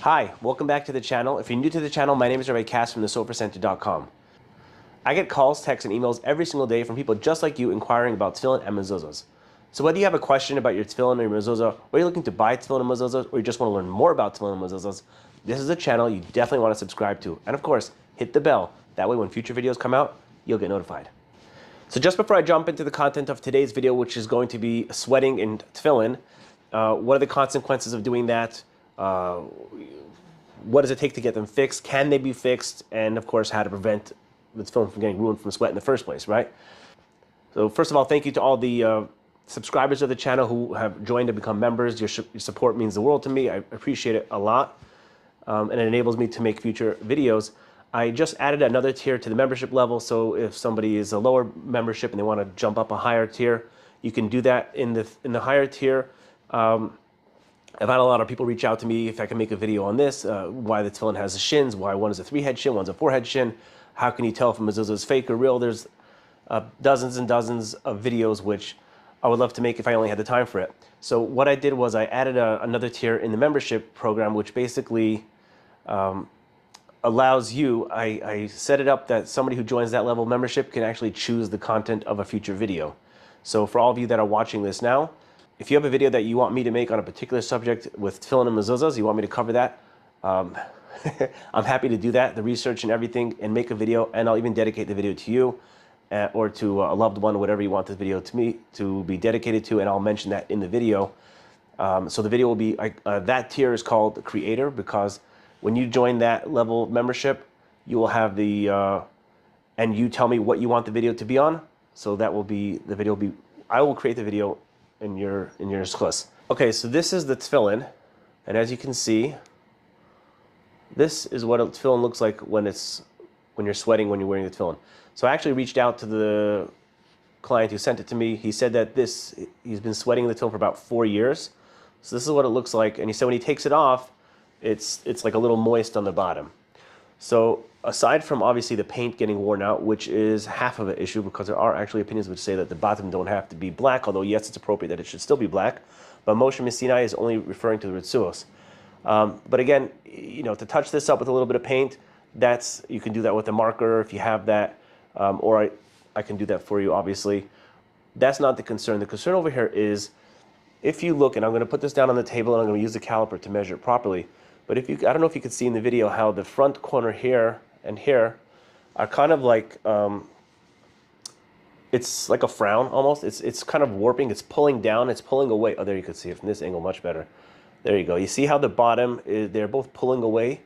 Hi, welcome back to the channel. If you're new to the channel, my name is Rabbi Cass from the SoferCenter.com. I get calls, texts, and emails every single day from people just like you inquiring about tefillin and mezuzahs. So whether you have a question about your tefillin or your mezuzah, or you're looking to buy tefillin and mezuzahs, or you just want to learn more about tefillin and mezuzahs, this is a channel you definitely want to subscribe to. And of course, hit the bell. That way when future videos come out, you'll get notified. So just before I jump into the content of today's video, which is going to be sweating in tefillin, what are the consequences of doing that? What does it take to get them fixed? Can they be fixed? And of course, how to prevent the tefillin from getting ruined from sweat in the first place, right? So first of all, thank you to all the subscribers of the channel who have joined and become members. Your support means the world to me. I appreciate it a lot, and it enables me to make future videos. I just added another tier to the membership level, so if somebody is a lower membership and they want to jump up a higher tier, you can do that in the higher tier. I've had a lot of people reach out to me if I can make a video on this, why the tefillin has the shins, why one is a 3-head shin, one's a 4-head shin, how can you tell if a mezuzah is fake or real. There's dozens and dozens of videos which I would love to make if I only had the time for it. So what I did was I added another tier in the membership program, which basically allows you, I set it up that somebody who joins that level of membership can actually choose the content of a future video. So for all of you that are watching this now, if you have a video that you want me to make on a particular subject with tefillin and mezuzahs, you want me to cover that, I'm happy to do that, the research and everything, and make a video, and I'll even dedicate the video to you or to a loved one, whatever you want this video to be dedicated to, and I'll mention that in the video. So the video will be, that tier is called Creator, because when you join that level of membership, you will have the, and you tell me what you want the video to be on, so that will be, the video will be, I will create the video in your schus. Okay, so this is the tefillin, and as you can see, this is what a tefillin looks like when you're sweating when you're wearing the tefillin. So I actually reached out to the client who sent it to me. He said that he's been sweating in the tefillin for about 4 years. So this is what it looks like, and he said when he takes it off, it's like a little moist on the bottom. So aside from obviously the paint getting worn out, which is half of the issue, because there are actually opinions which say that the Batim don't have to be black, although yes, it's appropriate that it should still be black, but Moshe Sinai is only referring to the Ritzuos. But again, you know, to touch this up with a little bit of paint, you can do that with a marker if you have that, or I can do that for you, obviously. That's not the concern. The concern over here is, if you look, and I'm going to put this down on the table and I'm going to use the caliper to measure it properly, but I don't know if you could see in the video how the front corner here and here are kind of like, it's like a frown almost. It's kind of warping, it's pulling down, it's pulling away. Oh, there you can see it from this angle much better. There you go. You see how the bottom, they're both pulling away?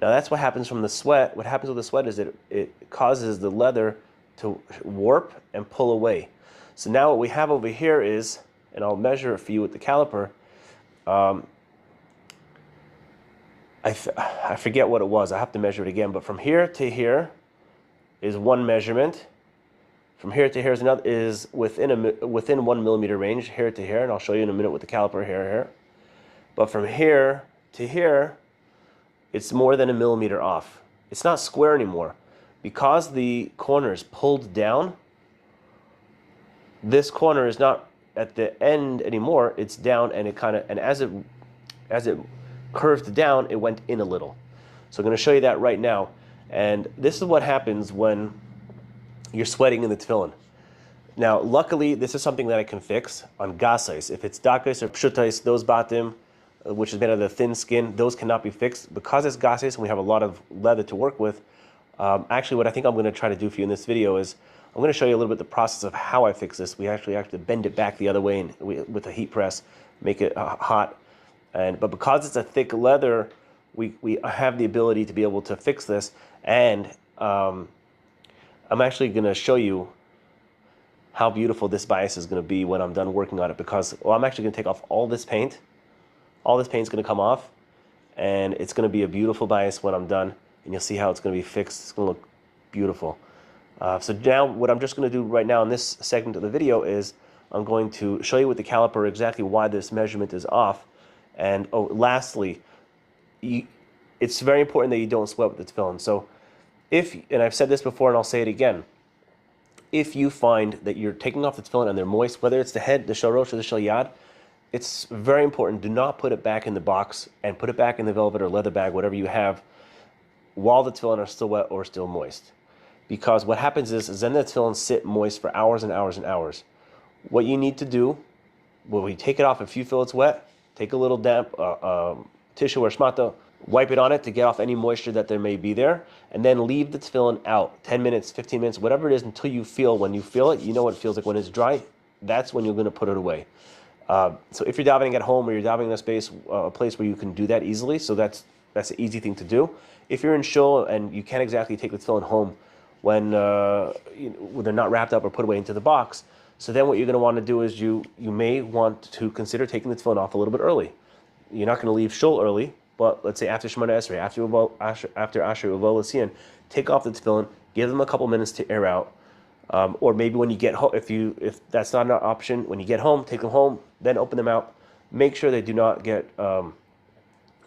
Now that's what happens from the sweat. What happens with the sweat is it causes the leather to warp and pull away. So now what we have over here is, and I'll measure it for you with the caliper, I forget what it was. I have to measure it again. But from here to here is one measurement. From here to here is another, is within 1 millimeter range, here to here. And I'll show you in a minute with the caliper here. But from here to here, it's more than 1 millimeter off. It's not square anymore. Because the corner is pulled down, this corner is not at the end anymore. It's down, and as it curved down, it went in a little. So I'm going to show you that right now. And this is what happens when you're sweating in the tefillin. Now, luckily, this is something that I can fix on gasais. If it's dakais or pshutais, those batim, which is made out of the thin skin, those cannot be fixed. Because it's gasais and we have a lot of leather to work with, actually what I think I'm going to try to do for you in this video is I'm going to show you a little bit the process of how I fix this. We actually have to bend it back the other way and with a heat press, make it hot. But because it's a thick leather, we have the ability to be able to fix this. And I'm actually going to show you how beautiful this bias is going to be when I'm done working on it, because I'm actually going to take off all this paint. All this paint is going to come off, and it's going to be a beautiful bias when I'm done, and you'll see how it's going to be fixed. It's going to look beautiful. So now what I'm just going to do right now in this segment of the video is I'm going to show you with the caliper exactly why this measurement is off. And lastly, it's very important that you don't sweat with the tefillin. So and I've said this before and I'll say it again, if you find that you're taking off the tefillin and they're moist, whether it's the head, the shalosh, or the shalyad, it's very important. Do not put it back in the box and put it back in the velvet or leather bag, whatever you have, while the tefillin are still wet or still moist. Because what happens is then the tefillin sit moist for hours and hours and hours. What you need to do, when we take it off, if you feel it's wet, take a little damp tissue or shmata, wipe it on it to get off any moisture that there may be there, and then leave the tefillin out 10 minutes, 15 minutes, whatever it is, until you feel, when you feel it, you know what it feels like when it's dry, that's when you're going to put it away. So if you're davening at home or you're davening in a space, a place where you can do that easily, so that's an easy thing to do. If you're in shul and you can't exactly take the tefillin home when they're not wrapped up or put away into the box, so then what you're going to want to do is you may want to consider taking the tefillin off a little bit early. You're not going to leave shul early, but let's say after Shemona Esrei, after Asher Uvol L'Sian, take off the tefillin, give them a couple minutes to air out, or maybe when you get home, if that's not an option, when you get home, take them home, then open them out. Make sure they do not get.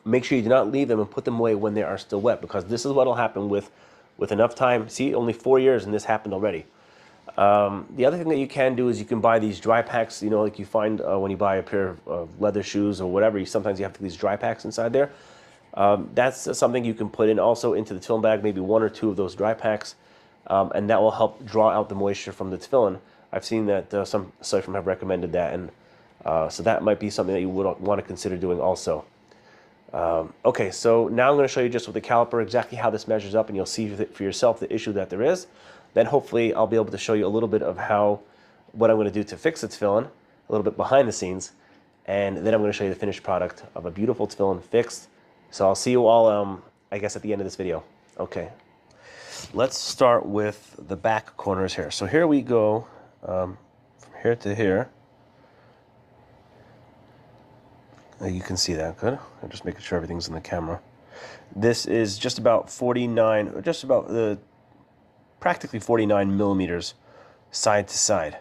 Make sure you do not leave them and put them away when they are still wet, because this is what will happen with enough time. See, only 4 years and this happened already. The other thing that you can do is you can buy these dry packs, like you find when you buy a pair of leather shoes or whatever, sometimes you have these dry packs inside there. That's something you can put in also into the tefillin bag, maybe 1 or 2 of those dry packs, and that will help draw out the moisture from the tefillin. I've seen that some Sofer have recommended that, and so that might be something that you would want to consider doing also. Okay, so now I'm going to show you just with the caliper exactly how this measures up, and you'll see for yourself the issue that there is. Then hopefully I'll be able to show you a little bit of what I'm going to do to fix the tefillin, a little bit behind the scenes, and then I'm going to show you the finished product of a beautiful tefillin fixed. So I'll see you all, I guess, at the end of this video. Okay, let's start with the back corners here. So here we go, from here to here. You can see that good. I'm just making sure everything's in the camera. This is just about 49, or just about practically 49 millimeters side to side.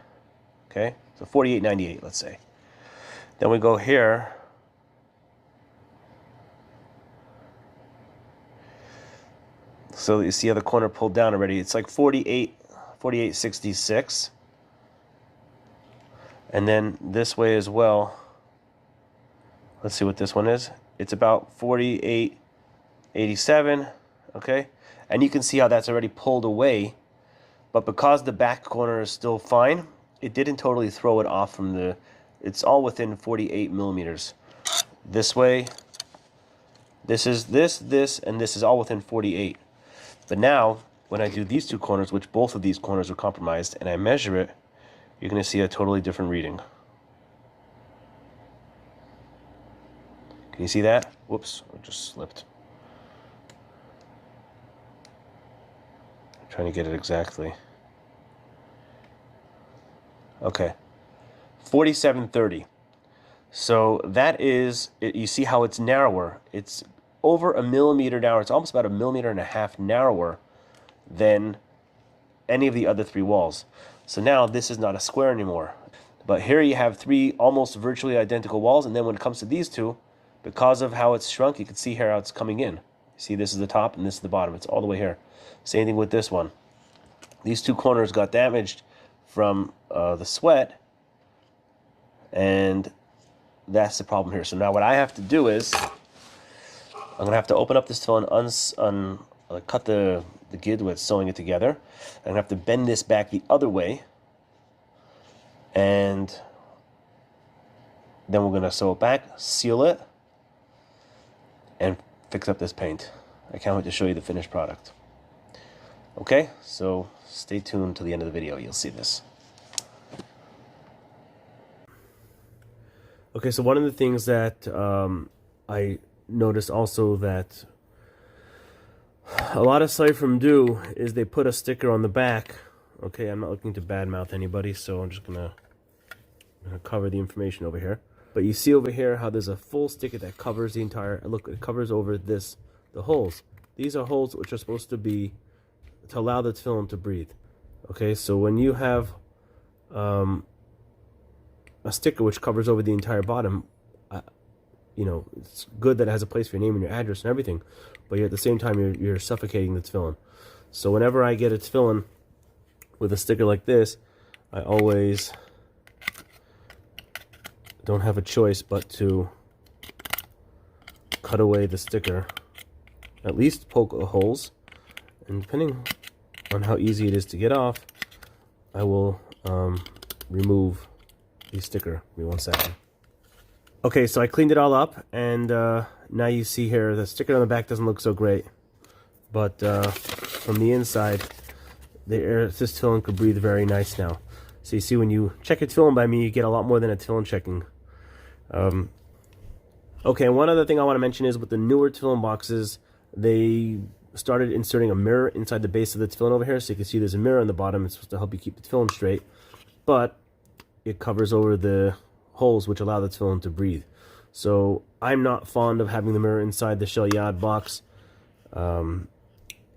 Okay, so 48.98, let's say. Then we go here. So you see how the corner pulled down already. It's like 48.66. And then this way as well. Let's see what this one is. It's about 48.87, okay? And you can see how that's already pulled away, but because the back corner is still fine, it didn't totally throw it off from it's all within 48 millimeters. This way, this, and this is all within 48. But now, when I do these 2 corners, which both of these corners are compromised, and I measure it, you're gonna see a totally different reading. Can you see that? Whoops, I just slipped. I'm trying to get it exactly. Okay, 47.30. So that is, you see how it's narrower. It's over a millimeter narrower. It's almost about 1.5 millimeters narrower than any of the other 3 walls. So now this is not a square anymore. But here you have 3 almost virtually identical walls, and then when it comes to these 2, because of how it's shrunk, you can see here how it's coming in. See, this is the top and this is the bottom. It's all the way here. Same thing with this one. These 2 corners got damaged from the sweat, and that's the problem here. So now what I have to do is, I'm going to have to open up this tefillin, cut the gid with sewing it together. I'm going to have to bend this back the other way, and then we're going to sew it back, seal it, and fix up this paint. I can't wait to show you the finished product. Okay, so stay tuned to the end of the video. You'll see this. Okay, so one of the things that I noticed also that a lot of Sofer do is they put a sticker on the back. Okay, I'm not looking to badmouth anybody, so I'm just gonna cover the information over here. But you see over here how there's a full sticker that covers the entire, look, it covers over the holes. These are holes which are supposed to be, to allow the tefillin to breathe. Okay, so when you have a sticker which covers over the entire bottom, it's good that it has a place for your name and your address and everything, but at the same time you're suffocating the tefillin. So whenever I get a tefillin with a sticker like this, I always don't have a choice but to cut away the sticker, at least poke holes, and depending on how easy it is to get off, I will remove the sticker. Give me 1 second. Okay, so I cleaned it all up, and now you see here the sticker on the back doesn't look so great, but from the inside, this tefillin could breathe very nice now. So you see, when you check a tefillin by me, you get a lot more than a tefillin checking. Okay, and one other thing I want to mention is with the newer tefillin boxes, they started inserting a mirror inside the base of the tefillin over here, so you can see there's a mirror on the bottom. It's supposed to help you keep the tefillin straight, but it covers over the holes which allow the tefillin to breathe. So I'm not fond of having the mirror inside the Shel Yad box.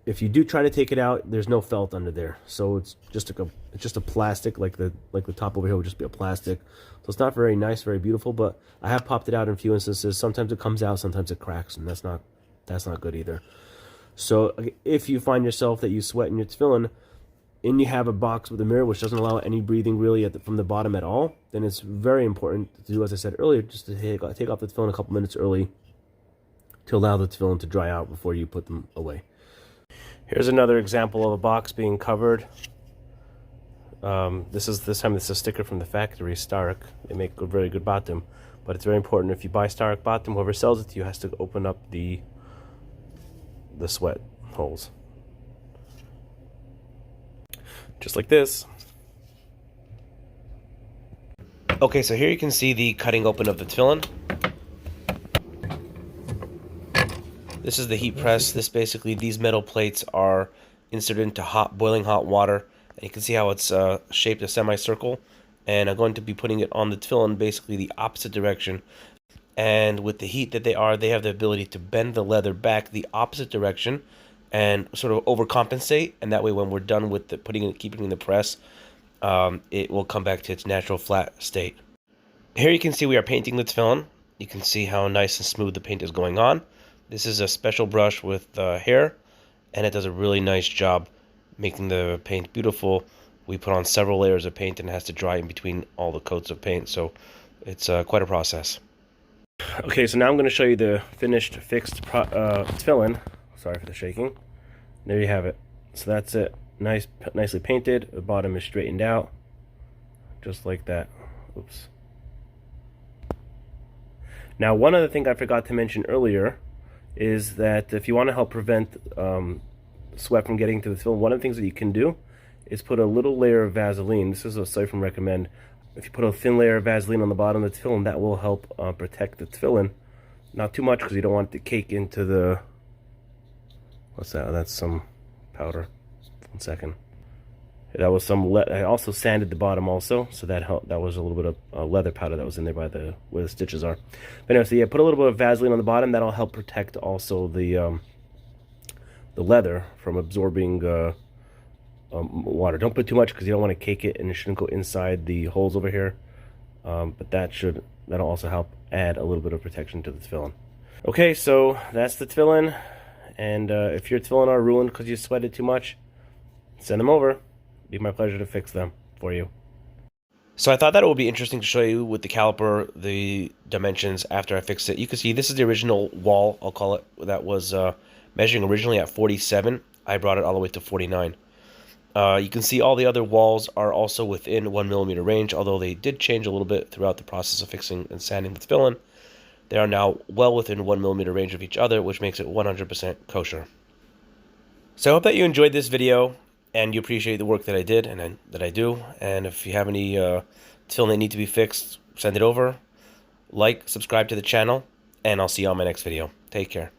If you do try to take it out, there's no felt under there, so it's just a plastic, like the top over here would just be a plastic. So it's not very nice, very beautiful, but I have popped it out in a few instances. Sometimes it comes out, sometimes it cracks, and that's not good either. So if you find yourself that you sweat in your tefillin, and you have a box with a mirror which doesn't allow any breathing really from the bottom at all, then it's very important to do, as I said earlier, just to take off the tefillin a couple minutes early to allow the tefillin to dry out before you put them away. Here's another example of a box being covered. This time it's a sticker from the factory, Stark. They make a very good Batim, but it's very important, if you buy Stark Batim, whoever sells it to you has to open up the sweat holes. Just like this. Okay, so here you can see the cutting open of the tefillin. This is the heat press. These metal plates are inserted into boiling hot water. And you can see how it's shaped a semicircle. And I'm going to be putting it on the tefillin basically the opposite direction. And with the heat that they have the ability to bend the leather back the opposite direction and sort of overcompensate. And that way when we're done with keeping it in the press, it will come back to its natural flat state. Here you can see we are painting the tefillin. You can see how nice and smooth the paint is going on. This is a special brush with hair, and it does a really nice job making the paint beautiful. We put on several layers of paint, and it has to dry in between all the coats of paint, so it's quite a process. Okay, so now I'm going to show you the fixed tefillin. Sorry for the shaking. There you have it. So that's it. Nicely painted. The bottom is straightened out, just like that. Oops. Now, one other thing I forgot to mention earlier is that if you want to help prevent sweat from getting to the tefillin, one of the things that you can do is put a little layer of Vaseline. This is what Sofer recommend. If you put a thin layer of Vaseline on the bottom of the tefillin, that will help protect the tefillin. Not too much, because you don't want it to cake into the... What's that? That's some powder. 1 second. That was some. I also sanded the bottom also, so that helped. That was a little bit of leather powder that was in there where the stitches are. But anyway, so yeah, put a little bit of Vaseline on the bottom. That'll help protect also the leather from absorbing water. Don't put too much, because you don't want to cake it, and it shouldn't go inside the holes over here. But that'll also help add a little bit of protection to the tefillin. Okay, so that's the tefillin. And if your tefillin are ruined because you sweated too much, send them over. It'd be my pleasure to fix them for you. So I thought that it would be interesting to show you with the caliper the dimensions after I fixed it. You can see this is the original wall, I'll call it, that was measuring originally at 47. I brought it all the way to 49. You can see all the other walls are also within 1mm range, although they did change a little bit throughout the process of fixing and sanding the tefillin. They are now well within 1mm range of each other, which makes it 100% kosher. So I hope that you enjoyed this video and you appreciate the work that I did and that I do. And if you have any tefillin that need to be fixed, send it over. Like, subscribe to the channel, and I'll see you on my next video. Take care.